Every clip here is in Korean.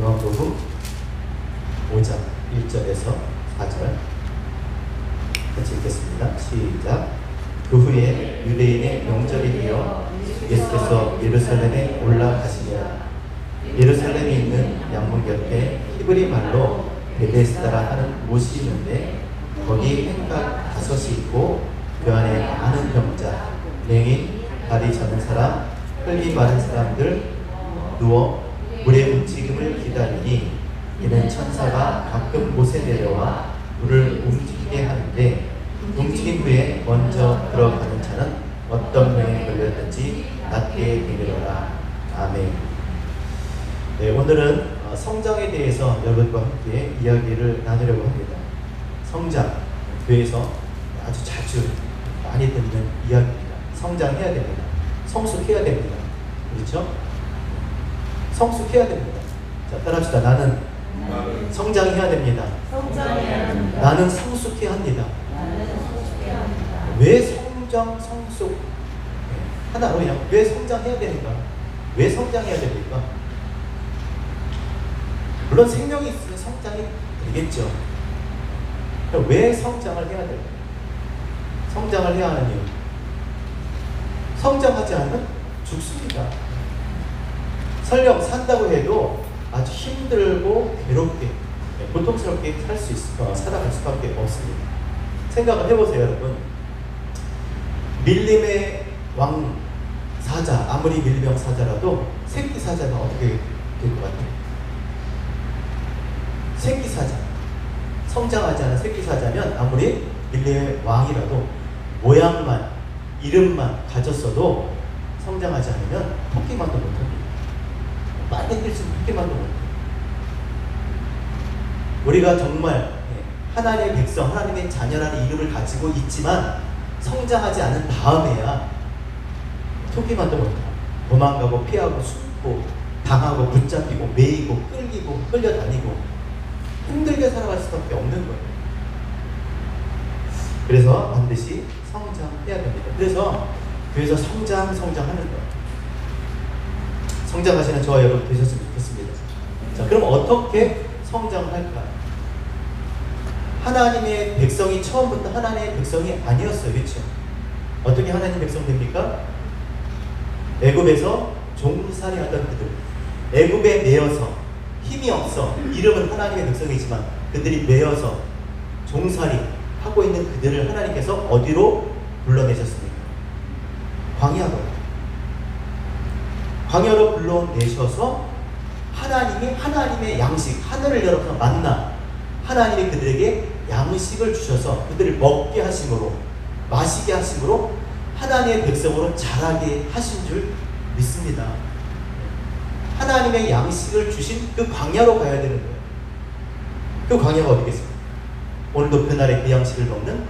요한복음 5장 1절에서 4절 같이 읽겠습니다. 시작. 그 후에 유대인의 명절이 되어 예수께서 예루살렘에 올라가시니라. 예루살렘에 있는 양문 곁에 히브리 말로 베데스다라 하는 못이 있는데 거기 행각 5이 있고 그 안에 많은 병자, 맹인, 다리 저는 사람, 흙이 마른 사람들 누워 물의 움직임을 기다리니 이는 천사가 가끔 못에 내려와 물을 움직이게 하는데 움직인 후에 먼저 들어가는 자는 어떤 병에 걸렸든지 낫게 되리라. 아멘. 네, 오늘은 성장에 대해서 여러분과 함께 이야기를 나누려고 합니다. 성장, 교회에서 아주 자주 많이 듣는 이야기입니다. 성장해야 됩니다. 성숙해야 됩니다. 그렇죠? 성숙해야 됩니다. 자, 따라합시다. 나는 성장해야 됩니다. 나는 성숙해야 합니다. 왜 성장, 성숙? 하나로 그냥 왜 성장해야 되는가? 왜 성장해야 됩니까? 물론 생명이 있으면 성장이 되겠죠. 그럼 왜 성장을 해야 될까요? 성장을 해야 하는 이유. 성장하지 않으면 죽습니다. 설령 산다고 해도 아주 힘들고 괴롭게, 고통스럽게 살아갈 수밖에 없습니다. 생각을 해보세요, 여러분. 밀림의 왕 사자, 아무리 밀림의 왕 사자라도 새끼 사자가 어떻게 될 것 같아요? 새끼 사자, 성장하지 않은 새끼 사자면 아무리 밀림의 왕이라도 모양만, 이름만 가졌어도 성장하지 않으면 토끼만도 못합니다. 많이 뛸 수 있는 토끼만도 못합니다. 우리가 정말 하나님의 백성, 하나님의 자녀라는 이름을 가지고 있지만 성장하지 않은 다음에야 토끼만도 못합니다. 도망가고 피하고 숨고 당하고 붙잡히고 매이고 끌리고 끌려다니고 힘들게 살아갈 수밖에 없는 거예요. 그래서 반드시 성장해야 됩니다. 그래서 교회에서 성장하는 거예요. 성장하시는 저와 여러분 되셨으면 좋겠습니다. 자, 그럼 어떻게 성장을 할까요? 하나님의 백성이 처음부터 하나님의 백성이 아니었어요. 그렇죠? 어떻게 하나님의 백성 됩니까? 애굽에서 종살이 하던 그들, 애굽에 매여서 힘이 없어 이름은 하나님의 백성이지만 그들이 매여서 종살이 하고 있는 그들을 하나님께서 어디로 불러내셨습니까? 광야로 불러내셔서 하나님의 양식, 하늘을 열어서 만나 하나님이 그들에게 양식을 주셔서 그들을 먹게 하심으로 마시게 하심으로 하나님의 백성으로 자라게 하신 줄 믿습니다. 하나님의 양식을 주신 그 광야로 가야 되는 거예요. 그 광야가 어디겠습니까? 오늘도 그날의 그 양식을 먹는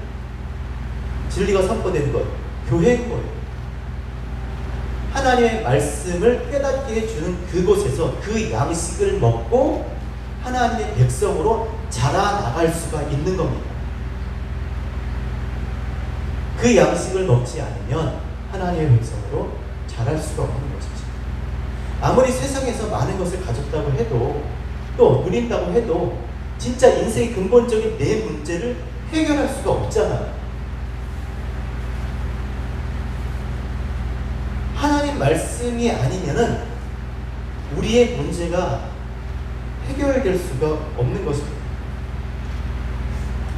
진리가 선포되는 것, 교회인 거예요. 하나님의 말씀을 깨닫게 해주는 그곳에서 그 양식을 먹고 하나님의 백성으로 자라나갈 수가 있는 겁니다. 그 양식을 먹지 않으면 하나님의 백성으로 자랄 수가 없는 것이죠. 아무리 세상에서 많은 것을 가졌다고 해도 또 누린다고 해도 진짜 인생의 근본적인 내 문제를 해결할 수가 없잖아요. 하나님 말씀이 아니면은 우리의 문제가 해결될 수가 없는 것입니다.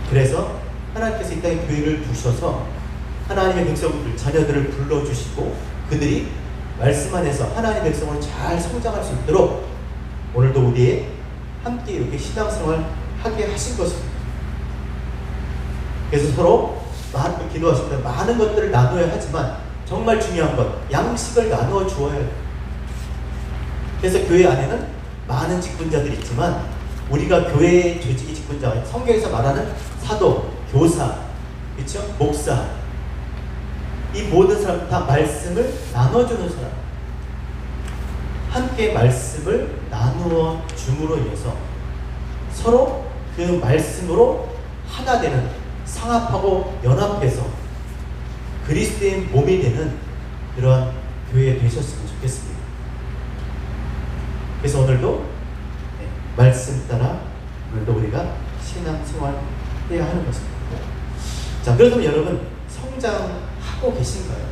그래서 하나님께서 이 땅에 교회를 두셔서 하나님의 백성들, 자녀들을 불러주시고 그들이 말씀 안에서 하나님의 백성으로 잘 성장할 수 있도록 오늘도 우리의 함께 이렇게 신앙생활 하게 하신 것입니다. 그래서 서로 기도하실 때 많은 것들을 나눠야 하지만 정말 중요한 것, 양식을 나누어 주어야 해요. 그래서 교회 안에는 많은 직분자들이 있지만 우리가 교회의 조직이 직분자, 성경에서 말하는 사도, 교사, 그렇죠? 목사, 이 모든 사람 다 말씀을 나눠주는 사람, 함께 말씀을 나누어 줌으로 인해서 서로 그 말씀으로 하나 되는, 상합하고 연합해서 그리스도의 몸이 되는 그러한 교회 되셨으면 좋겠습니다. 그래서 오늘도 말씀 따라 오늘도 우리가 신앙생활 해야 하는 것입니다. 자, 그렇다면 여러분 성장하고 계신가요?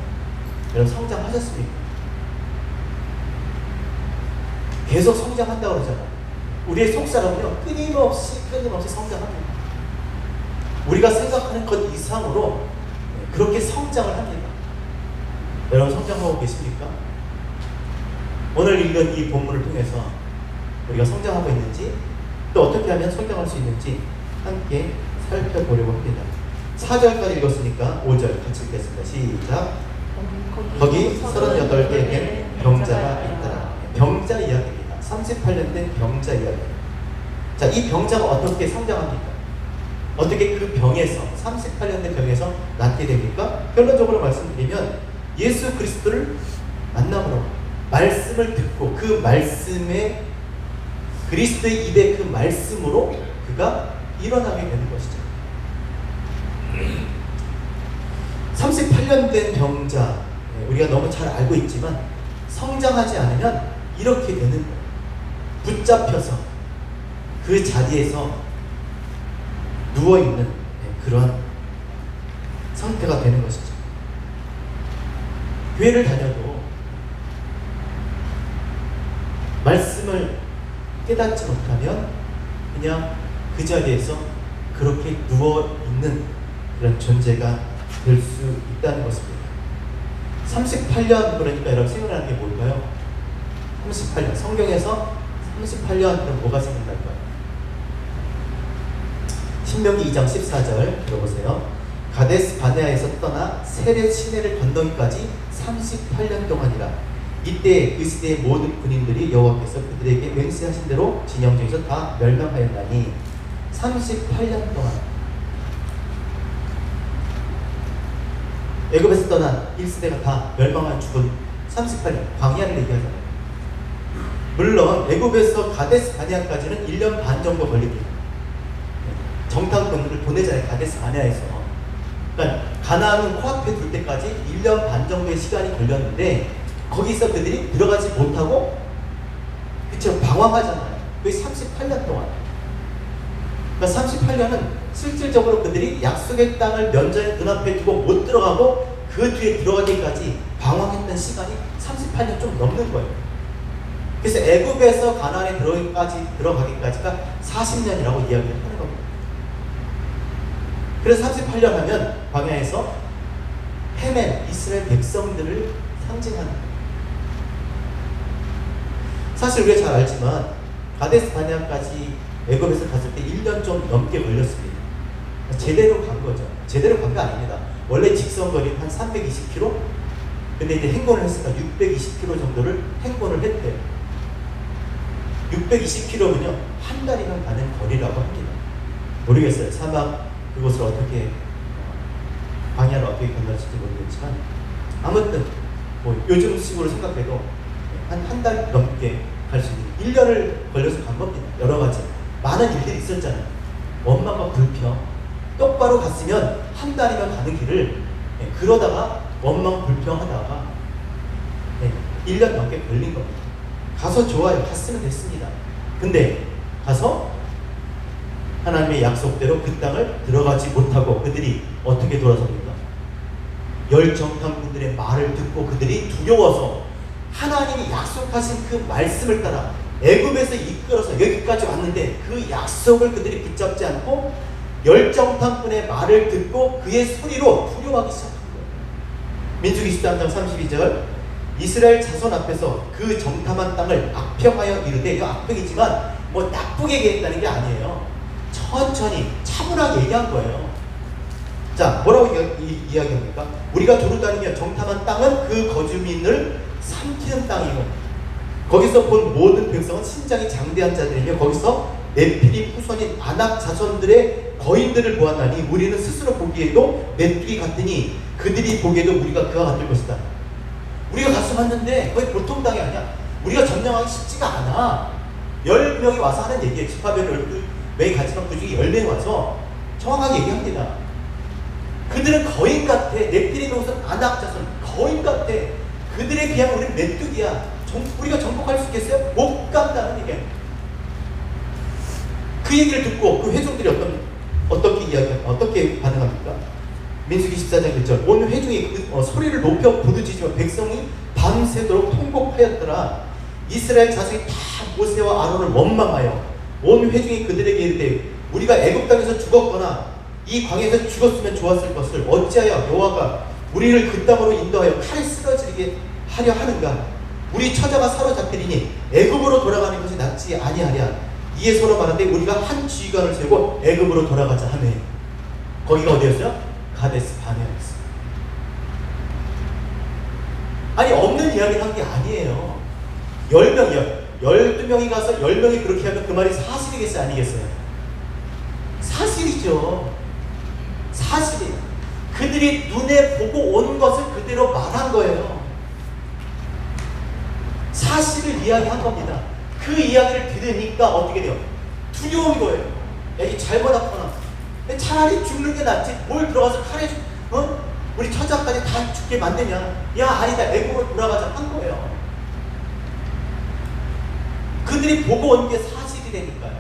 여러분 성장하셨습니까? 계속 성장한다고 그러잖아요. 우리의 속사람은요 끊임없이 성장합니다. 우리가 생각하는 것 이상으로 그렇게 성장을 합니다. 여러분 성장하고 계십니까? 오늘 읽은 이 본문을 통해서 우리가 성장하고 있는지 또 어떻게 하면 성장할 수 있는지 함께 살펴보려고 합니다. 4절까지 읽었으니까 5절 같이 읽겠습니다. 시작. 거기 38개의 병자가 있더라. 병자 이야기입니다. 38년 된 병자 이야기. 자, 이 병자가 어떻게 성장합니까? 어떻게 그 병에서 38년 된 병에서 낫게 됩니까? 결론적으로 말씀드리면 예수 그리스도를 만남으로 말씀을 듣고 그 말씀에 그리스도의 입에 그 말씀으로 그가 일어나게 되는 것이죠. 38년 된 병자, 우리가 너무 잘 알고 있지만 성장하지 않으면 이렇게 되는 거예요. 붙잡혀서 그 자리에서 누워있는 그런 상태가 되는 것이죠. 교회를 다녀도 말씀을 깨닫지 못하면 그냥 그 자리에서 그렇게 누워있는 그런 존재가 될 수 있다는 것입니다. 38년 그러니까 여러분 생각나는 게 뭘까요? 38년 성경에서 38년 그럼 뭐가 생각날까요? 신명기 2장 14절 들어보세요. 가데스 바네아에서 떠나 세렛 시내를 건너기까지 38년 동안이라. 이때 그 시대의 모든 군인들이 여호와께서 그들에게 맹세하신 대로 진영 중에서 다 멸망하였나니 38년 동안 애굽에서 떠난 1세대가 다 멸망한 죽은 38년 광야를 얘기하잖아요. 물론 애굽에서 가데스 바네아까지는 1년 반 정도 걸립니다. 정탐꾼들을 보내잖아요. 가데스 바네아에서. 그러니까 가나안은 코앞에 둘 때까지 1년 반 정도의 시간이 걸렸는데 거기서 그들이 들어가지 못하고 그쵸 방황하잖아요. 그게 38년 동안. 그러니까 38년은 실질적으로 그들이 약속의 땅을 면전에 눈앞에 두고 못 들어가고 그 뒤에 들어가기까지 방황했던 시간이 38년 좀 넘는 거예요. 그래서 애굽에서 가나안에 들어가기까지가 40년이라고 이야기를 하는 겁니다. 그래서 38년 하면 광야에서 헤맨 이스라엘 백성들을 상징하는 거예요. 사실 우리가 잘 알지만 가데스 바네아까지 애굽에서 갔을 때 1년 좀 넘게 걸렸습니다. 제대로 간 거죠. 제대로 간 게 아닙니다. 원래 직선 거리는 한 320km? 근데 이제 행군을 했으니까 620km 정도를 행군을 했대요. 620km면요 한 달이면 가는 거리라고 합니다. 모르겠어요. 사막 그곳을 어떻게 광야를 어떻게 건널지 모르겠지만 아무튼 뭐 요즘 식으로 생각해도 한 달 넘게 갈 수 있는 1년을 걸려서 간 겁니다. 여러 가지 많은 일들이 있었잖아요. 원망과 불평 똑바로 갔으면 한 달이면 가는 길을 그러다가 원망 불평하다가 1년 넘게 걸린 겁니다. 가서 좋아요. 갔으면 됐습니다. 근데 가서 하나님의 약속대로 그 땅을 들어가지 못하고 그들이 어떻게 돌아섭니까? 열정탐꾼들의 말을 듣고 그들이 두려워서 하나님이 약속하신 그 말씀을 따라 애굽에서 이끌어서 여기까지 왔는데 그 약속을 그들이 붙잡지 않고 열정탐꾼의 말을 듣고 그의 소리로 두려워하기 시작한 거예요. 민수기 23장 32절 이스라엘 자손 앞에서 그 정탐한 땅을 악평하여 이르되 이거 악평이지만 뭐 나쁘게 얘기했다는 게 아니에요. 천천히 차분하게 얘기한 거예요. 자, 뭐라고 이야기합니까? 우리가 두루다니며 정탐한 땅은 그 거주민을 삼키는 땅이고 거기서 본 모든 백성은 신장이 장대한 자들이며 거기서 네피림 후손인 아낙 자손들의 거인들을 보았나니 우리는 스스로 보기에도 메뚜기 같으니 그들이 보기에도 우리가 그와 같을 것이다. 우리가 가서 봤는데 거의 보통 땅이 아니야. 우리가 점령하기 쉽지가 않아. 10명이 와서 하는 얘기예요. 집합에는 12명이 가지만 그 중에 10명이 와서 정확하게 얘기합니다. 그들은 거인 같아. 네피림 후손 아낙 자손 거인 같아. 그들에 비하면 우리는 메뚜기야. 우리가 정복할 수 있겠어요? 못 간다는 얘기예요. 그 얘기를 듣고 그 회중들이 어떻게 반응합니까? 민수기 14장 1절 온 회중이 소리를 높여 부르짖으며 백성이 밤새도록 통곡하였더라. 이스라엘 자손이 다 모세와 아론을 원망하여 온 회중이 그들에게 이르되 우리가 애굽 땅에서 죽었거나 이 광야에서 죽었으면 좋았을 것을 어찌하여 여호와가 우리를 그 땅으로 인도하여 칼에 쓰러지게 하려 하는가? 우리 처자가 사로잡히리니 애굽으로 돌아가는 것이 낫지 아니하랴. 이에 서로 말하되 우리가 한 지휘관을 세우고 애굽으로 돌아가자 하매. 거기가 어디였어요? 가데스 바네아였어요. 아니 없는 이야기를 한 게 아니에요. 10명이요. 12명이 가서 10명이 그렇게 하면 그 말이 사실이겠어요? 아니겠어요? 사실이죠. 사실이에요. 그들이 눈에 보고 온 것을 그대로 말한 거예요. 사실을 이야기한 겁니다. 그 이야기를 들으니까 어떻게 돼요? 두려운 거예요. 야, 이 잘못 왔구나. 차라리 죽는 게 낫지. 뭘 들어가서 칼에 우리 처자까지 다 죽게 만드냐. 야, 아니다. 애국으로 돌아가자 한 거예요. 그들이 보고 온 게 사실이 되니까요.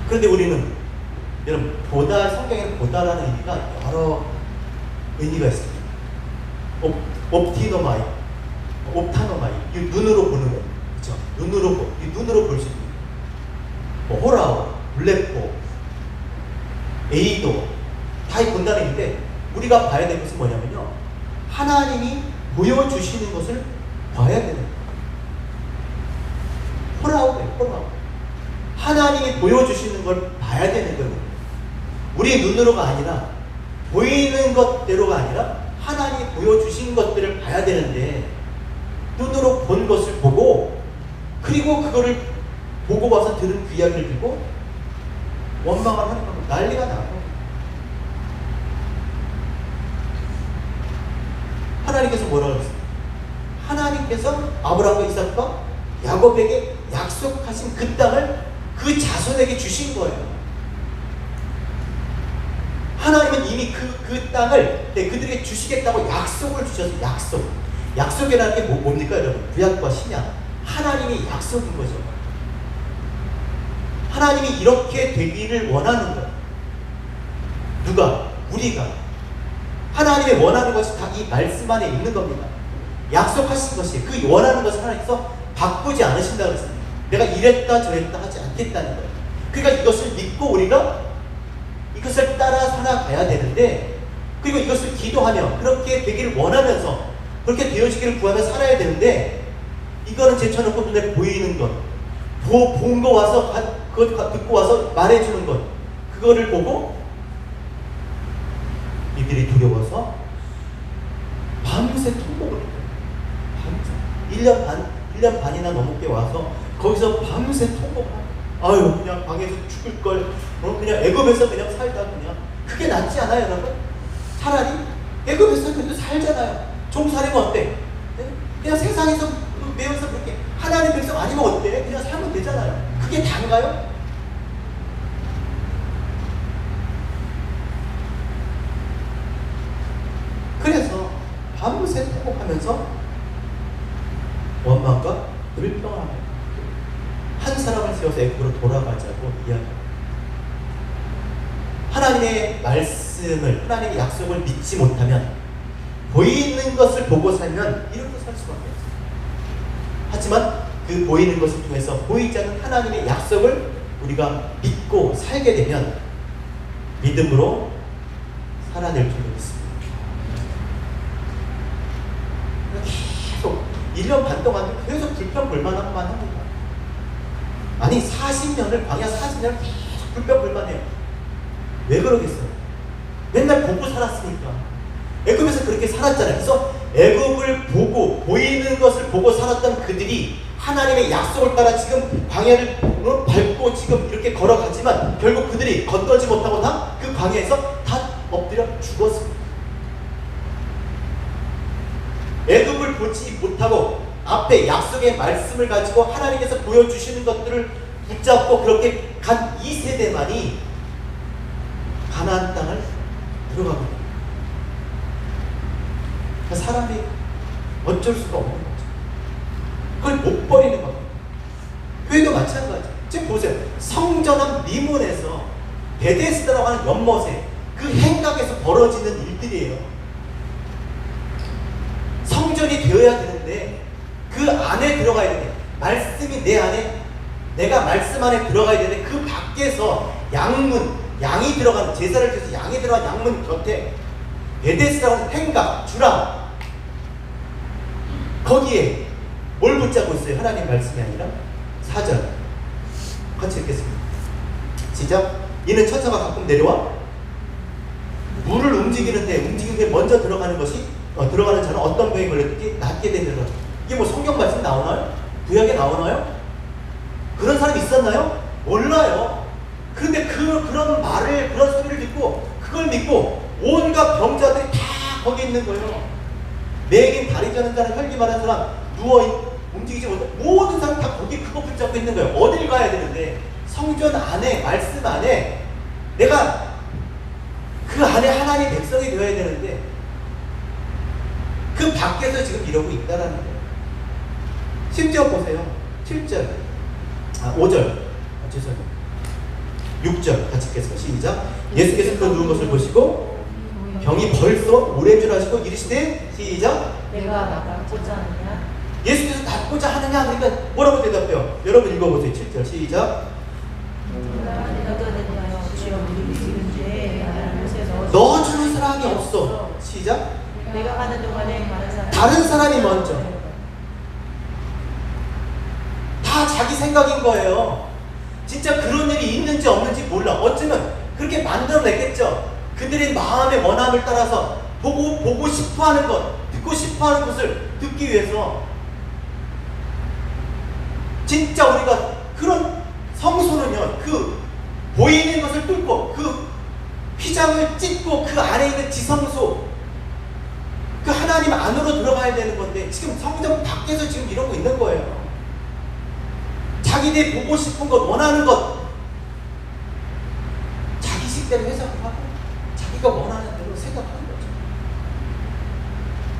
그런데 우리는 여러분 성경에는 보다라는 의미가 여러 의미가 있습니다. 옵티노마이, 옵타노마이, 이 눈으로 보는 거, 그렇죠? 눈으로 볼 수 있는 호라오, 블랙포, 에이도 다 본다는 의미인데 우리가 봐야 될 것은 뭐냐면요, 하나님이 보여주시는 것을 봐야 되는 거예요. 호라오. 하나님이 보여주시는 걸 봐야 되는 거예요. 우리 눈으로가 아니라 보이는 것대로가 아니라 하나님이 보여주신 것들을 봐야 되는데 눈으로 본 것을 보고 그리고 그거를 보고 와서 들은 그 이야기를 듣고 원망을 하는 겁니다. 난리가 나고 하나님께서 뭐라고 했어요? 하나님께서 아브라함과 이삭과 야곱에게 약속하신 그 땅을 그 자손에게 주신 거예요. 하나님은 이미 그 땅을 그들에게 주시겠다고 약속을 주셨어요. 약속이라는 게 뭡니까 여러분? 구약과 신약. 하나님이 약속인 거죠. 하나님이 이렇게 되기를 원하는 거예요. 누가? 우리가. 하나님이 원하는 것이 다 이 말씀 안에 있는 겁니다. 약속하신 것이 그 원하는 것을 하나님께서 바꾸지 않으신다고 했습니다. 내가 이랬다 저랬다 하지 않겠다는 거예요. 그러니까 이것을 믿고 우리가 이것을 따라 살아가야 되는데, 그리고 이것을 기도하며 그렇게 되기를 원하면서 그렇게 되어지기를 구하며 살아야 되는데, 이거는 제쳐놓고 눈에 보이는 것, 본 거 와서 그거 듣고 와서 말해주는 것, 그거를 보고 이들이 두려워서 밤새 통곡을 해요. 밤새 1년 반이나 넘게 와서 거기서 밤새 통곡하고, 아유 그냥 방에서 죽을 걸, 그냥 애굽에서 그냥 살다 그냥 그게 낫지 않아요 여러분? 차라리 애굽에서 그래도 살잖아요. 종살이면 어때? 그냥 세상에서 매여서 그렇게 하나님 백성 아니면 어때? 그냥 살면 되잖아요. 그게 단가요? 그래서 밤새 통곡하면서 원망과 불평하며 한 사람을 세워서 애굽으로 돌아가자고 이야기합니다. 하나님의 말씀을, 하나님의 약속을 믿지 못하면, 보이는 것을 보고 살면 이렇게 살 수밖에 없어요. 하지만 그 보이는 것을 통해서 보이지 않는 하나님의 약속을 우리가 믿고 살게 되면 믿음으로 살아낼 줄 믿습니다. 계속 1년 반 동안 계속 불평불만만 합니다. 아니 40년을 광야 40년을 계속 불평불만해요. 왜 그러겠어요? 맨날 보고 살았으니까. 애굽에서 그렇게 살았잖아요. 그래서 애굽을 보고 보이는 것을 보고 살았던 그들이 하나님의 약속을 따라 지금 광야를 밟고 지금 이렇게 걸어가지만 결국 그들이 건너지 못하고 다 그 광야에서 다 엎드려 죽었습니다. 애굽을 보지 못하고 앞에 약속의 말씀을 가지고 하나님께서 보여주시는 것들을 붙잡고 그렇게 간 이 세대만이 가나안 땅을 들어가게 됩니다. 그러니까 사람이 어쩔 수가 없는 거죠. 그걸 못 버리는 겁니다. 교회도 마찬가지예요. 지금 보세요. 성전한 미문에서 베데스다라고 하는 연못에 그 행각에서 벌어지는 일들이에요. 성전이 되어야 되는데 그 안에 들어가야 되는데 말씀이 내 안에, 내가 말씀 안에 들어가야 되는데 그 밖에서 양문, 양이 들어가는, 제사를 지어서 양이 들어간 양문 곁에 베데스다라고 하는 행각, 주랑, 거기에 뭘 붙잡고 있어요? 하나님 말씀이 아니라 4절 같이 읽겠습니다. 시작. 이는 천사가 가끔 내려와 물을 움직이는 게 먼저 들어가는 것이 들어가는 자는 어떤 병에 걸렸든지 낫게 되리라. 이게 뭐 성경 말씀 나오나요? 구약에 나오나요? 그런 사람이 있었나요? 몰라요. 그런데 그런 말을, 그런 소리를 듣고 그걸 믿고 온갖 병자들이 다 거기 있는 거예요. 매긴 다리 저는 자는 혈기 많은 사람, 누워 움직이지 못해, 모든 사람 다 거기 그거 붙잡고 있는 거예요. 어딜 가야 되는데 성전 안에, 말씀 안에 내가 그 안에 하나님 백성이 되어야 되는데 그 밖에서 지금 이러고 있다라는 거예요. 심지어 보세요. 7절, 5절, 죄송해요. 6절 같이 읽겠습니다. 시작. 예수께서 그 누운 것을 보시고 병이 벌써 오랜 줄 아시고 이르시되, 시작. 내가 낫고자 하느냐? 예수께서 낫고자 하느냐? 그러니까 뭐라고 대답해요? 여러분 읽어보세요. 7절 시작. 넣어주는 사람이 없어. 시작. 내가 가는 동안에 다른 사람이 먼저. 다 자기 생각인 거예요. 진짜 그런 일이 있는지 없는지 몰라. 어쩌면 그렇게 만들어냈겠죠. 그들의 마음의 원함을 따라서 보고 싶어하는 것, 듣고 싶어하는 것을 듣기 위해서. 진짜 우리가 그런 성소는요, 그 보이는 것을 뚫고 그 휘장을 찢고 그 안에 있는 지성소, 그 하나님 안으로 들어가야 되는 건데 지금 성전 밖에서 지금 이러고 있는 거예요. 자기들이 보고 싶은 것, 원하는 것, 자기 식대로 해석하고 자기가 원하는 대로 생각하는 거죠.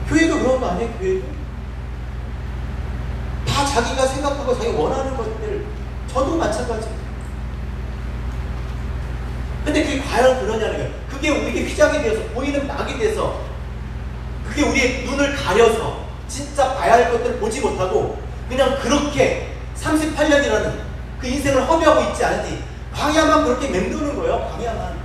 교회도 그런 거 아니에요? 교회도 다 자기가 생각하고 자기 원하는 것들. 저도 마찬가지예요. 근데 그게 과연 그러냐는 거예요. 그게 우리에게 휘장이 되어서, 보이는 낙이 돼서, 그게 우리의 눈을 가려서 진짜 봐야 할 것들을 보지 못하고 그냥 그렇게 38년이라는 그 인생을 허비하고 있지 않은지, 광야만 그렇게 맴도는 거예요. 광야만.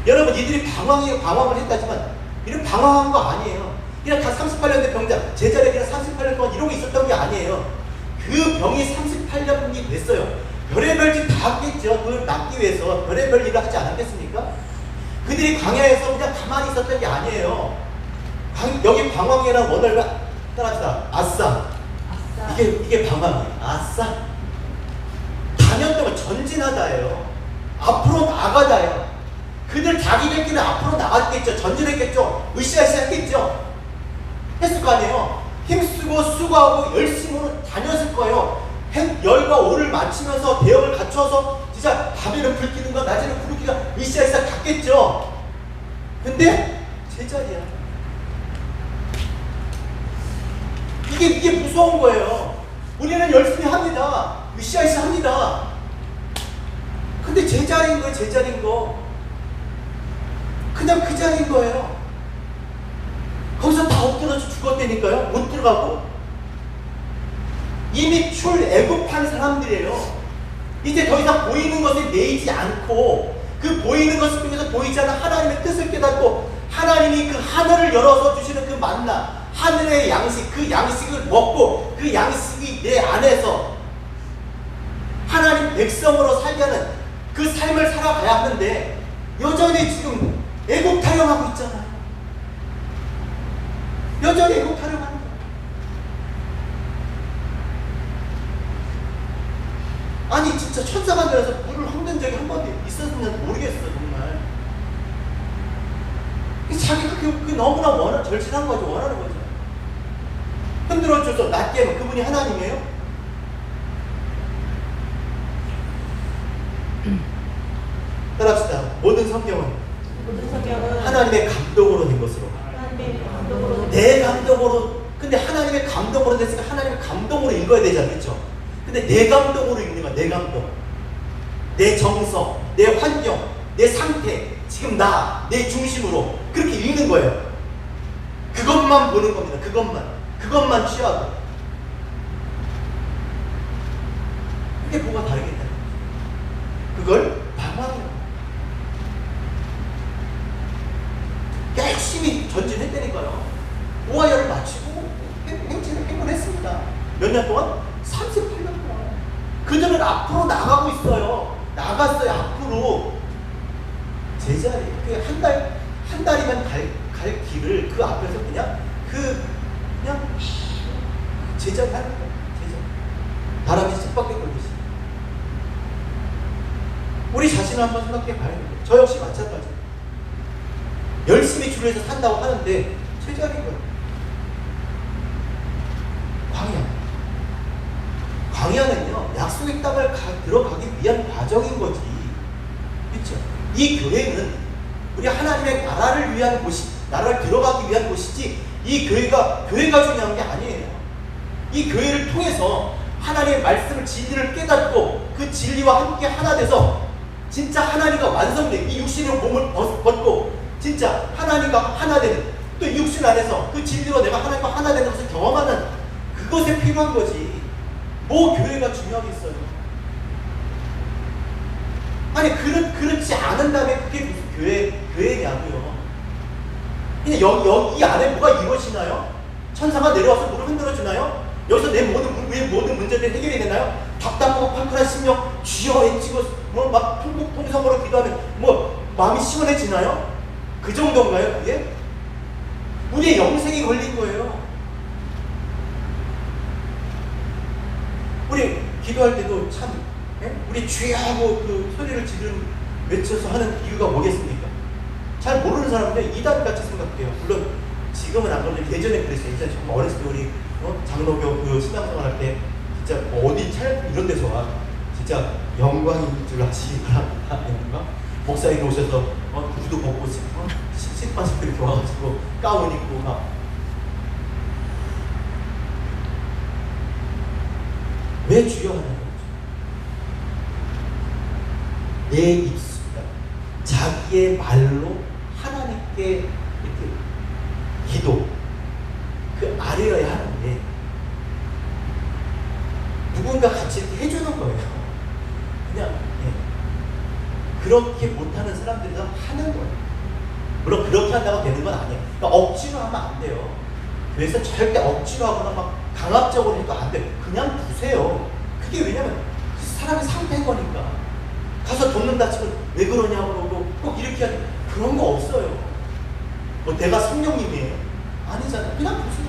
여러분, 이들이 방황을 했다지만 이런 방황한 거 아니에요. 그냥 다 38년 된 병자, 제자리에 그냥 38년 동안 이러고 있었던 게 아니에요. 그 병이 38년이 됐어요. 별의별 짓 다 했겠죠. 그걸 막기 위해서 별의별 일을 하지 않았겠습니까? 그들이 광야에서 그냥 가만히 있었던 게 아니에요. 여기 방황이라는 원어를 따라합시다. 아싸. 이게 방황이에요. 아싸. 4년 동안 전진하다예요. 앞으로 나가다예요. 그들 자기들끼리 앞으로 나갔겠죠. 전진했겠죠. 으쌰으쌰 했겠죠. 했을 거 아니에요. 힘쓰고 수고하고 열심으로 다녔을 거예요. 열과 오를 맞추면서 대역을 갖춰서 진짜 밤에는 불 켜는 거, 낮에는 불을 켜가 으쌰으쌰 갔겠죠. 근데 제자리야. 이게 무서운 거예요. 우리는 열심히 합니다. 으쌰으쌰 합니다. 근데 제자리인 거예요. 제자리인 거. 그냥 그 자리인 거예요. 거기서 다 엎드려서 죽었다니까요. 못 들어가고. 이미 출애굽한 사람들이에요. 이제 더 이상 보이는 것에 매이지 않고 그 보이는 것을 통해서 보이지 않는 하나님의 뜻을 깨닫고 하나님이 그 하늘을 열어서 주시는 그 만나, 하늘의 양식, 그 양식을 먹고 그 양식이 내 안에서 하나님 백성으로 살게 하는 그 삶을 살아가야 하는데 여전히 지금 애국 타령하고 있잖아요. 여전히 애국 타령하는 거예요. 아니 진짜 천사가 내려서 물을 헐는 적이 한 번도 있었는지 모르겠어 정말. 자기가 그게 너무나 절실한 거죠. 원하는 거죠. 흔들어줘서 낫게 하면 그분이 하나님이에요? 따라합시다. 모든 성경은 하나님의 감동으로 된 것으로. 내 감동으로. 근데 하나님의 감동으로 됐으니까 하나님의 감동으로 읽어야 되지 않겠죠? 근데 근데 내 감동으로 읽는 거야. 내 감동, 내 정서, 내 환경, 내 상태, 지금 내 중심으로 그렇게 읽는 거예요. 그것만 보는 겁니다. 그것만 취하고. 그게 뭐가 다르겠냐? 그걸 방황이라고. 열심히 전진했다니까요. 오하이어를 마치고 행진을 했습니다. 몇 년 동안? 38년 동안. 그들은 앞으로 나가고 있어요. 나갔어요. 앞으로. 제자리. 한 달이면 갈 길을 그 앞에서 그냥 제자리 하는 거예요. 제자리. 바람이 쳇바퀴 돌듯이. 우리 자신을 한번 생각해 봐야 돼요. 저 역시 마찬가지예요. 열심히 줄을 해서 산다고 하는데 제자리인 거예요. 광야는요, 약속의 땅을 들어가기 위한 과정인 거지. 그렇죠? 이 교회는 우리 하나님의 나라를 위한 곳이, 나라를 들어가기 위한 곳이지, 이 교회가 중요한 게 아니에요. 이 교회를 통해서 하나님의 말씀을, 진리를 깨닫고 그 진리와 함께 하나 돼서 진짜 하나님과 완성돼, 이 육신의 몸을 벗고 진짜 하나님과 하나 되는, 또 육신 안에서 그 진리로 내가 하나님과 하나 되는 것을 경험하는 그것에 필요한 거지. 뭐 교회가 중요하겠어요? 아니 그렇지 않은 다음에 그게 무슨 교회냐고요. 그냥 여기 이 안에 뭐가 이루어지나요? 천사가 내려와서 물을 흔들어 주나요? 여기서 내 모든 문제들이 해결이 되나요? 답답하고 팡팡한 심령 주여 외치고 막 통성으로 기도하면 마음이 시원해지나요? 그 정도인가요? 그게? 우리의 영생이 걸린 거예요. 우리 기도할 때도 참, 우리 주여하고 그 소리를 외쳐서 하는 이유가 뭐겠습니까? 잘 모르는 사람들 이단같이 생각해요. 물론 지금은 안 그런데 예전에 그랬어요. 예전에 정말 어렸을 때 우리 장로교 그 신앙생활 할 때 진짜 어디 촬영 이런 데서 진짜 영광인 줄 아시기 바랍니다. 목사님이 오셔서 구두 벗고 식반식 이렇게 와가지고 가운 입고 막. 왜 주여 하나요? 내 입술과 자기의 말로 하나님께 이렇게 기도, 그 아뢰어야 하는데 누군가 같이 이렇게 해주는 거예요. 그냥 그렇게 못하는 사람들도 하는 거예요. 물론 그렇게 한다고 되는 건 아니에요. 그러니까 억지로 하면 안 돼요. 그래서 절대 억지로 하거나 막 강압적으로 해도 안 돼요. 그냥 두세요. 그게 왜냐면 그 사람의 상태인 거니까. 가서 돕는다 치면 왜 그러냐고 그러고 꼭 이렇게 해야 돼. 그런 거 없어요. 내가 성령님이에요? 아니잖아요. 그냥 두세요.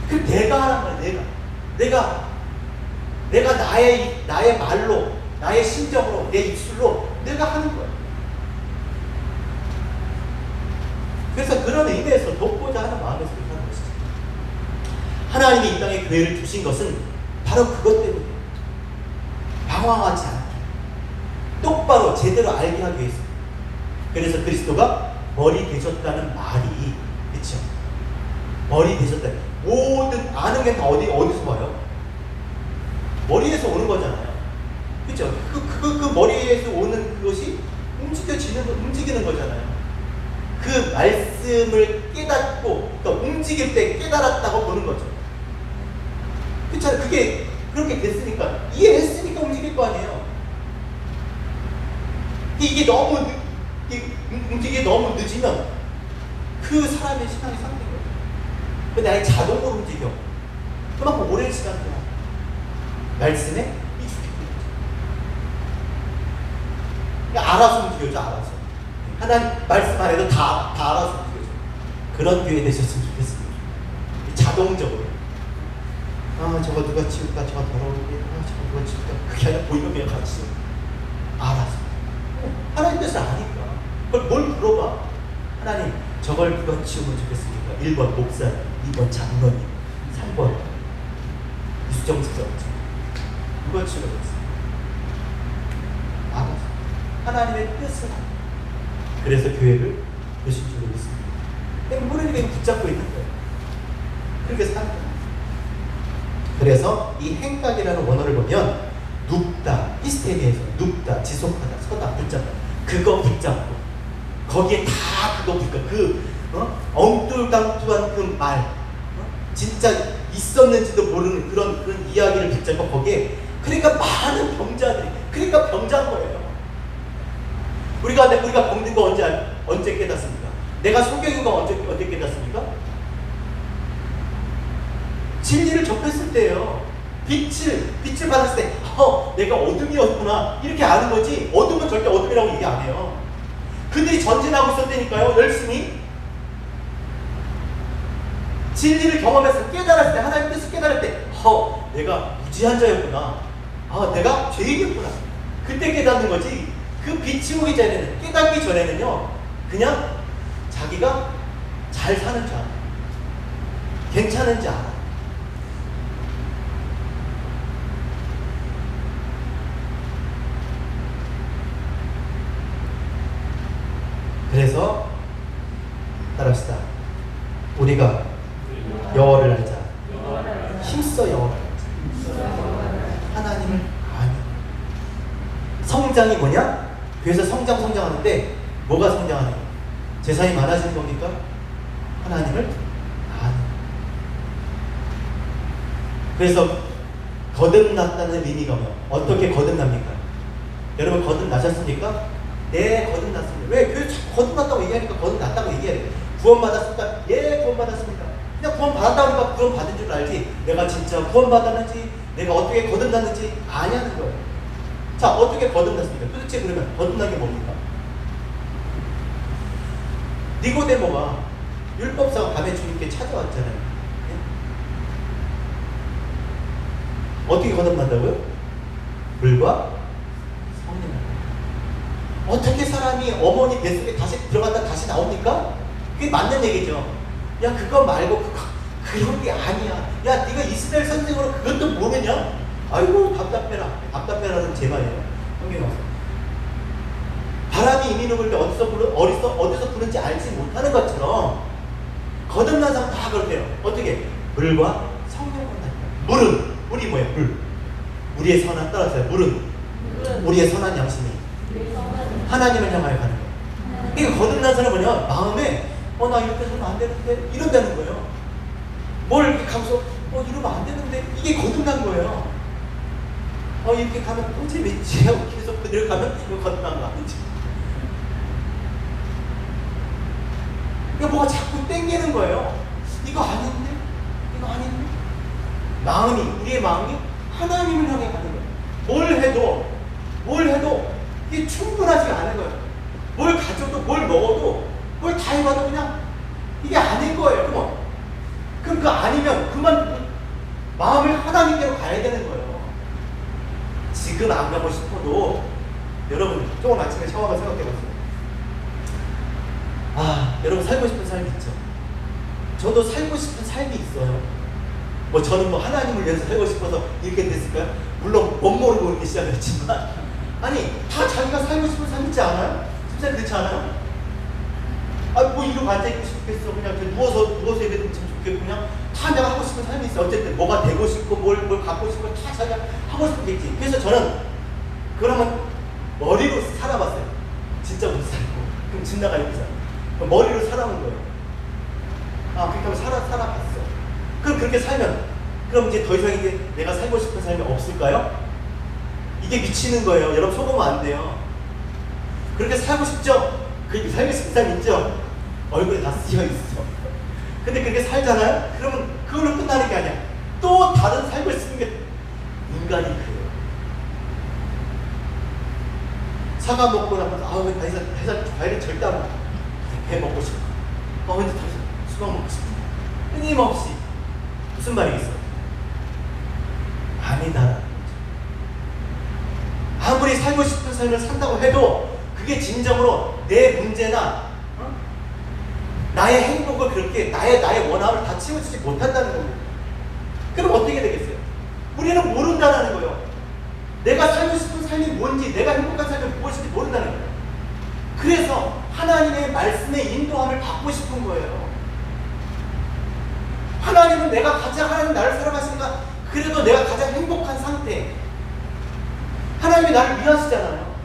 그 내가 하는 거야. 내가 나의 말로, 나의 심정으로, 내 입술로 내가 하는 거야. 그래서 그런 의미에서 돕고자 하는 마음에서 그렇게 하는 것이죠. 하나님이 이 땅에 교회를 두신 것은 바로 그것 때문이에요. 방황하지 않게, 똑바로 제대로 알게 하기 위해서. 그래서 그리스도가 머리 되셨다는 말이, 그렇죠? 머리 되셨다. 모든 아는 게 다 어디서 와요? 머리에서 오는 거잖아요. 그렇죠? 그 머리에서 오는 그것이 움직이는 거잖아요. 그 말씀을 깨닫고, 그러니까 움직일 때 깨달았다고 보는 거죠. 그렇잖아요. 그게 그렇게 됐으니까, 이해했으니까 움직일 거 아니에요. 이게 너무 움직이기 너무 늦으면 그 사람의 신앙이 상태인 거예요. 근데 아예 자동으로 움직여. 그만큼 오랜 시간 동안 말씀에 익숙해지는 거죠. 그러니까 알아서 움직여죠. 알아서. 하나님 말씀 안 해도 다 알아서 움직여죠. 그런 교회 되셨으면 좋겠습니다. 자동적으로. 저거 누가 치울까? 저거 더러운데. 저거 누가 치울까? 그게 아니라 보이면 그냥 같이 알아서. 하나님 뜻을 아니까. 그걸 뭘 물어봐? 하나님, 저걸 누가 치우면 좋겠습니까? 1번 목사님, 2번 장로님, 3번 이수정 집사님. 누가 치우면 좋겠습니까? 알아서. 하나님의 뜻을 아니까. 그래서 교회를 되신 줄로 믿습니다. 모르니까 붙잡고 있는 거예요. 그렇게 사는 거예요. 그래서 이 행각이라는 원어를 보면 눕다, 히스테미에서 눕다, 지속하다, 서다, 붙잡다. 그거 붙잡고 거기에 다 그거 붙잡고 엉뚱당뚱한 그 말, 진짜 있었는지도 모르는 그런 이야기를 붙잡고 거기에 그러니까 많은 병자들이 그러니까 병자인 거예요. 우리가 병든 거 언제 깨닫습니까? 내가 속여인 거 언제 깨닫습니까? 진리를 접했을 때예요. 빛을 받았을 때, 내가 어둠이었구나 이렇게 아는 거지. 어둠은 절대 어둠이라고 얘기 안 해요. 그들이 전진하고 있었다니까요. 열심히 진리를 경험해서 깨달았을 때, 하나님 뜻을 깨달을 때, 내가 무지한 자였구나. 내가 죄인이었구나. 그때 깨닫는 거지. 그 빛이 오기 전에는, 깨닫기 전에는요, 그냥 자기가 잘 사는 줄 알아. 괜찮은지 알아. 그래서 따라합시다. 우리가 여호와를 알자. 힘써 여호와를 알자. 하나님을 아니. 성장이 뭐냐? 그래서 성장하는데 뭐가 성장하는 거야? 재산이 많아지는 겁니까? 하나님을 아니. 그래서 거듭났다는 의미가 뭐야? 어떻게 거듭납니까? 여러분 거듭나셨습니까? 네, 거듭났습니다. 왜? 교회 거듭났다고 얘기하니까 거듭났다고 얘기해야 돼. 구원받았습니까? 예, 구원받았습니다. 그냥 구원받았다니까 구원받은 줄 알지 내가 진짜 구원받았는지 내가 어떻게 거듭났는지 아냐는 거예요. 자, 어떻게 거듭났습니까? 도대체 그러면 거듭난 게 뭡니까? 니고데모가 율법사가 밤에 주님께 찾아왔잖아요. 네? 어떻게 거듭난다고요? 물과 성령. 어떻게 사람이 어머니 뱃속에 다시 들어갔다 다시 나옵니까? 그게 맞는 얘기죠. 야, 그거 말고 그런 게 아니야. 야, 네가 이스라엘 선생으로 그것도 모르냐? 아이고 답답해라. 답답해라는 제 말이에요. 성경에 와서 바람이 이미 누굴 때 어디서 부는지 알지 못하는 것처럼 거듭난 사람 다 그렇대요. 어떻게? 물과 성령을 만난다. 물이 뭐예요? 물. 우리의 선한 따라서요. 물은 우리의 선한 양심이 하나님을 향하여 가는 거예요. 그러니까 거듭난 사람은 뭐냐? 마음에 나 이렇게 살면 안 되는데 이런다는 거예요. 뭘 이렇게 가면서 이러면 안 되는데 이게 거듭난 거예요. 이렇게 가면 재밌지 하고 계속 그대로 가면 이거 거듭난 거 아니지. 그러니까 뭐가 자꾸 땡기는 거예요. 이거 아닌데? 우리의 마음이 하나님을 향해 가는 거예요. 뭘 해도 이게 충분하지가 않은 거예요. 뭘 가져도 뭘 먹어도 뭘 다 해봐도 그냥 이게 아닌 거예요. 그럼 그 아니면 그만 마음을 하나님께로 가야 되는 거예요. 지금 안 가고 싶어도 여러분 조금 아침에 샤워하고 생각해보세요. 여러분 살고 싶은 삶이 있죠. 저도 살고 싶은 삶이 있어요. 저는 하나님을 위해서 살고 싶어서 이렇게 됐을까요? 물론 못 모르고 이렇게 시작했지만 다 자기가 살고 싶은 삶 있지 않아요? 진짜 그렇지 않아요? 이러고 앉아있고 싶겠어. 그냥 누워서 예배드리면 참 좋겠고 그냥 다 내가 하고 싶은 삶이 있어. 어쨌든 뭐가 되고 싶고 뭘 갖고 싶고 다 자기가 하고 싶겠지. 그래서 저는 그러면 머리로 살아봤어요. 진짜 못 살고 그럼 집 나가 있고 살고 머리로 살아온 거예요. 그렇게 하면 살아봤어. 그럼 그렇게 살면 그럼 이제 더 이상 이제 내가 살고 싶은 삶이 없을까요? 이게 미치는 거예요. 여러분 속으면 안 돼요. 그렇게 살고 싶죠? 그렇게 살고 싶은 삶 있죠? 얼굴에 다 쓰여 있어. 근데 그렇게 살잖아요? 그러면 그걸로 끝나는 게 아니야. 또 다른 살고 싶은 게 인간이 그래요. 사과 먹고 나면 왜 과일은 절대 안 먹어. 배 먹고 싶어. 왠지 다시 수박 먹고 싶어. 끊임없이 무슨 말이겠어요? 아니다. 아무리 살고 싶은 삶을 산다고 해도 그게 진정으로 내 문제나 나의 행복을 그렇게 나의 원함을 다 채워주지 못한다는 겁니다. 그럼 어떻게 되겠어요? 우리는 모른다는 거예요. 내가 살고 싶은 삶이 뭔지, 내가 행복한 삶이 무엇인지 모른다는 거예요. 그래서 하나님의 말씀의 인도함을 받고 싶은 거예요. 하나님은 내가 가장 하나님 나를 사랑하시니까 그래도 내가 가장 행복한 상태. 하나님이 나를 위하시잖아요.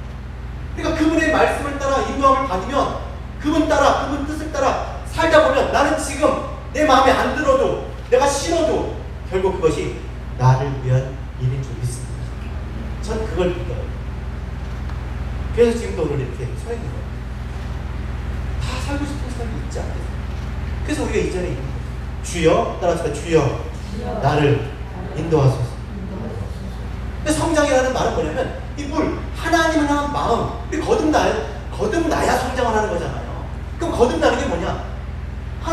그러니까 그분의 말씀을 따라 인도함을 받으면 그분 따라 그분 뜻을 따라 살다 보면 나는 지금 내 마음에 안 들어도 내가 싫어도 결국 그것이 나를 위한 일인 줄 믿습니다. 전 그걸 믿어요. 그래서 지금도 오늘 이렇게 서 있는 거예요. 다 살고 싶은 삶이 있지 않겠어요? 그래서 우리가 이 자리에 있는 거예요. 주여, 따라서 주여, 나를 인도하소서. 근데 성장이라는 말은 뭐냐면 이 물, 하나님을 향한 마음, 거듭나야 성장을 하는 거잖아요. 그럼 거듭나는 게 뭐냐?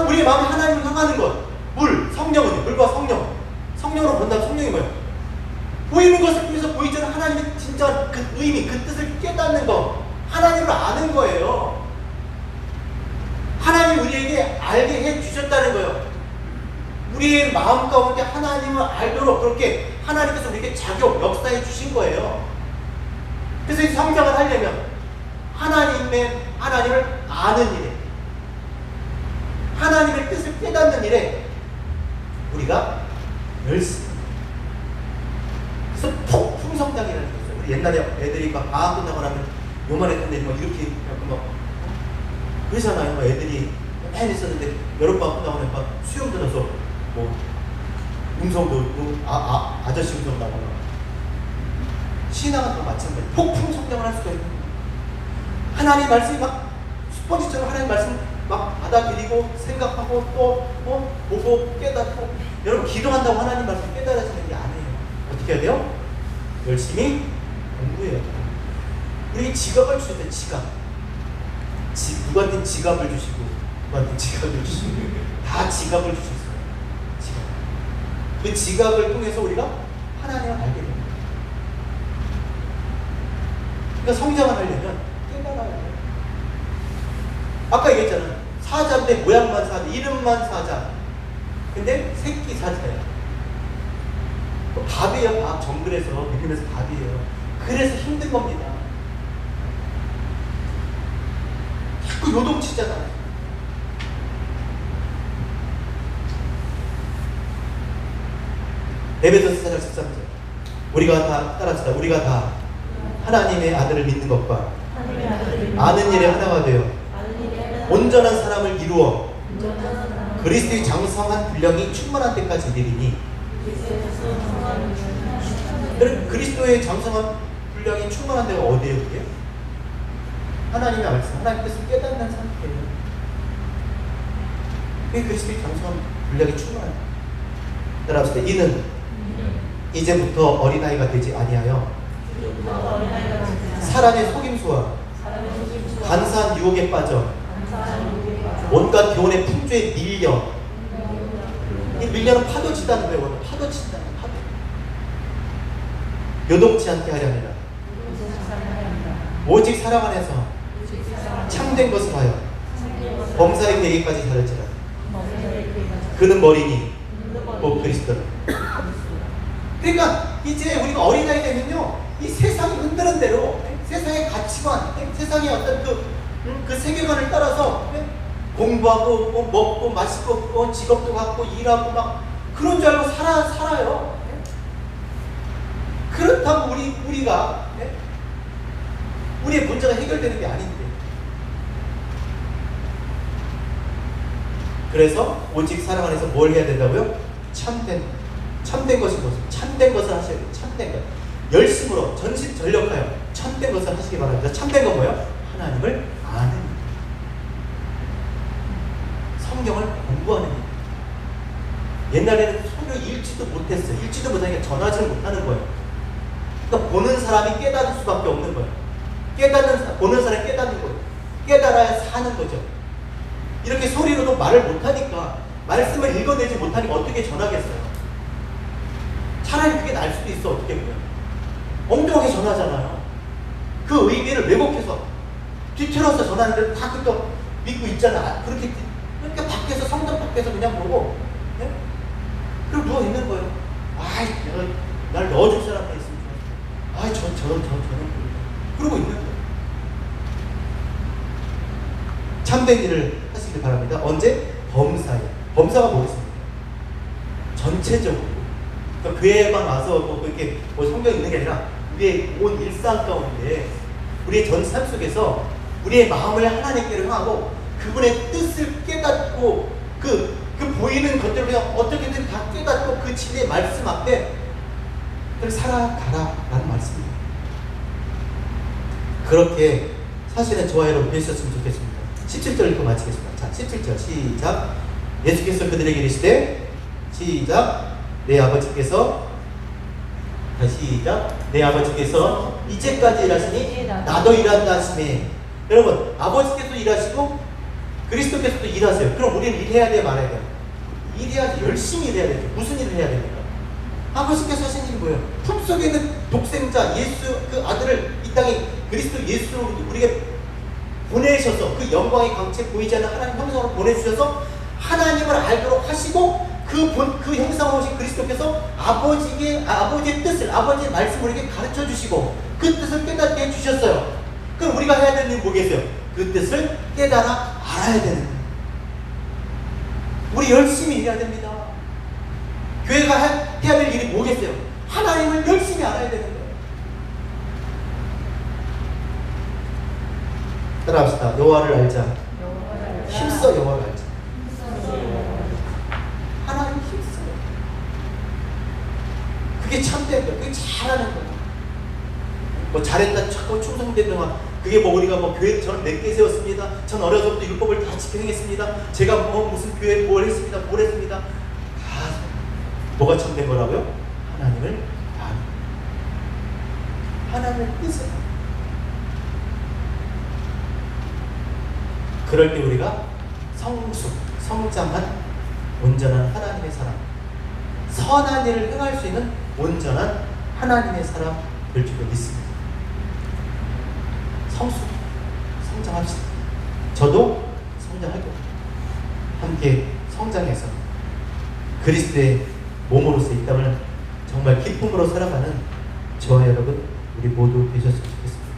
우리의 마음이 하나님을 향하는 것. 물, 성령은 물과 성령으로 본다면 성령이 뭐예요? 보이는 것을 통해서 보이지 않는 하나님의 진짜 그 의미, 그 뜻을 깨닫는 거. 하나님을 아는 거예요. 하나님이 우리에게 알게 해 주셨다는 거예요. 우리의 마음 가운데 하나님을 알도록 그렇게 하나님께서 우리에게 역사해 주신 거예요. 그래서 이 성장을 하려면 하나님을 아는 일에, 하나님의 뜻을 깨닫는 일에 우리가 열심히. 그래서 폭풍 성장이라는 게 있어요. 우리 옛날에 애들이 막 방학 끝나고 나면 요만했던 애들이 막 이렇게 막 그러잖아요. 애들이 맨 있었는데 여름방학 끝나고 나면 막 수영 들어서 뭐 음성도 아저씨 음성 나오고 신앙은 또 마찬가지. 폭풍 성장을 할 수가 있는 거예요. 하나님 말씀이 막 스펀지처럼 하나님 말씀 막 받아들이고 생각하고 또 보고 깨닫고. 여러분 기도한다고 하나님 말씀 깨달아지는 게 아니에요. 어떻게 해야 돼요? 열심히 공부해야 돼요. 우리에게 지갑을 주셨대요. 지갑. 누구한테 지갑을 주시고 누구한테 지갑을 주시고 다 지갑을 주셨어요. 지갑. 그 지갑을 통해서 우리가 하나님을 알게 됩니다. 그러니까 성장을 하려면 깨달아야 돼요. 아까 얘기했잖아요. 사자인데 모양만 사자, 이름만 사자. 근데 새끼 사자예요. 밥이에요. 밥. 정글에서 밀림에서 밥이에요. 그래서 힘든 겁니다. 자꾸 요동치잖아요. 에베소서 4장 13절. 우리가 다 따라합시다. 우리가 다 하나님의 아들을 믿는 것과 아는 일에 하나가 되어 온전한 사람을 이루어 그리스도의 장성한 분량이 충만한 때까지 이르리니. 그리스도의 장성한 분량이 충만한 데가 어디예요? 그게? 하나님의 말씀, 하나님께서 깨닫는 상태예요. 그게 그리스도의 장성한 분량이 충만한. 따라합시다. 이는 이제부터 어린아이가 되지 아니하여 사람의 속임수와 간사한 유혹에 빠져 온갖 교훈의 풍조에 밀려. 이 밀려는 파도 치다는 거예요. 파도 친다는 파도. 요동치 않게 하려 함이라. 오직 사랑 안에서 참된 것을 하여 범사의 계획까지 살을지라. 그는 머리니 곧 그리스도라. 그러니까 이제 우리가 어린아이 되면요, 이 세상이 흔드는 대로 세상의 가치관, 세상의 어떤 그 세계관을 따라서 공부하고 먹고 마시고 직업도 갖고 일하고 막 그런 줄 알고 살아요. 그렇다고 우리가 우리의 문제가 해결되는 게 아닌데. 그래서 오직 사랑 안에서 뭘 해야 된다고요? 참된 것이 무엇이요? 참된 것을 하셔야 돼요. 참된 것. 열심으로 전심전력하여 참된 것을 하시기 바랍니다. 참된 건 뭐예요? 하나님을 아는 일. 성경을 공부하는 일. 옛날에는 서로 읽지도 못했어요. 읽지도 못하니까 전하지를 못하는 거예요. 그러니까 보는 사람이 깨달을 수밖에 없는 거예요. 보는 사람이 깨닫는 거예요. 깨달아야 사는 거죠. 이렇게 소리로도 말을 못하니까, 말씀을 읽어내지 못하니까 어떻게 전하겠어요? 차라리 그게 날 수도 있어. 어떻게 보면 엉뚱하게 전하잖아요. 그 의미를 왜곡해서 뒤틀어서 전하는데 다 그거 믿고 있잖아. 그렇게 그러니까 밖에서, 성전 밖에서 그냥 보고 그리고 누워 있는 거예요. 아이, 내가 날 넣어줄 사람만 있으면 좋았어. 아이, 저는 그러고 있는 거예요. 참된 일을 하시길 바랍니다. 언제? 범사에. 범사가 뭐겠습니까? 전체적으로 그러니까 교회에만 와서 뭐 이렇게 뭐 성경 읽는 게 아니라 우리의 온 일상 가운데 우리의 전 삶 속에서 우리의 마음을 하나님께로 향하고 그분의 뜻을 깨닫고 그 보이는 것들을 그냥 어떻게든 다 깨닫고 그 진리의 말씀 앞에 살아가라 라는 말씀입니다. 그렇게 사실은 저와 여러분 되셨으면 좋겠습니다. 17절 읽고 마치겠습니다. 자, 17절 시작. 예수께서 그들에게 이르시되 시작. 내 아버지께서 시작. 내 아버지께서 이제까지 일하시니 나도 일한다 하시네. 여러분, 아버지께서 일하시고 그리스도께서도 일하세요. 그럼 우리는 일해야 돼, 말아야 돼? 일해야지. 열심히 일해야 되죠. 무슨 일을 해야 됩니까? 아버지께서 하신 일이 뭐예요? 품속에 있는 독생자 예수 그 아들을 이 땅에 그리스도 예수로 우리에게 보내셔서 그 영광의 광채 보이지 않는 하나님 형상으로 보내주셔서 하나님을 알도록 하시고 그 형상으로 오신 그리스도께서 아버지의 뜻을, 아버지의 말씀을 우리에게 가르쳐 주시고 그 뜻을 깨닫게 해주셨어요. 그럼 우리가 해야 되는 일이 뭐겠어요? 그 뜻을 깨달아 알아야 되는 거예요. 우리 열심히 일해야 됩니다. 교회가 해야 될 일이 뭐겠어요? 하나님을 열심히 알아야 되는 거예요. 따라합시다. 여호와를 알자. 힘써 여호와를 알자. 하나님 힘써. 그게 참된 거예요. 그게 잘하는 거예요. 뭐 잘했다, 자꾸 충성되는 그게 뭐 우리가 뭐 교회 저는 몇 개 세웠습니다. 전 어려서부터 율법을 다 지켜 행했습니다. 제가 뭐 무슨 교회 뭘 했습니다. 다 뭐가 참된 거라고요? 하나님을 아는 하나님의 뜻을 아는. 그럴 때 우리가 성장한 온전한 하나님의 사람, 선한 일을 행할 수 있는 온전한 하나님의 사람 될 줄로 믿습니다. 성장합시다. 저도 성장할 겁니다. 함께 성장해서 그리스도의 몸으로서 이 땅을 정말 기쁨으로 살아가는 저와 여러분 우리 모두 되셨으면 좋겠습니다.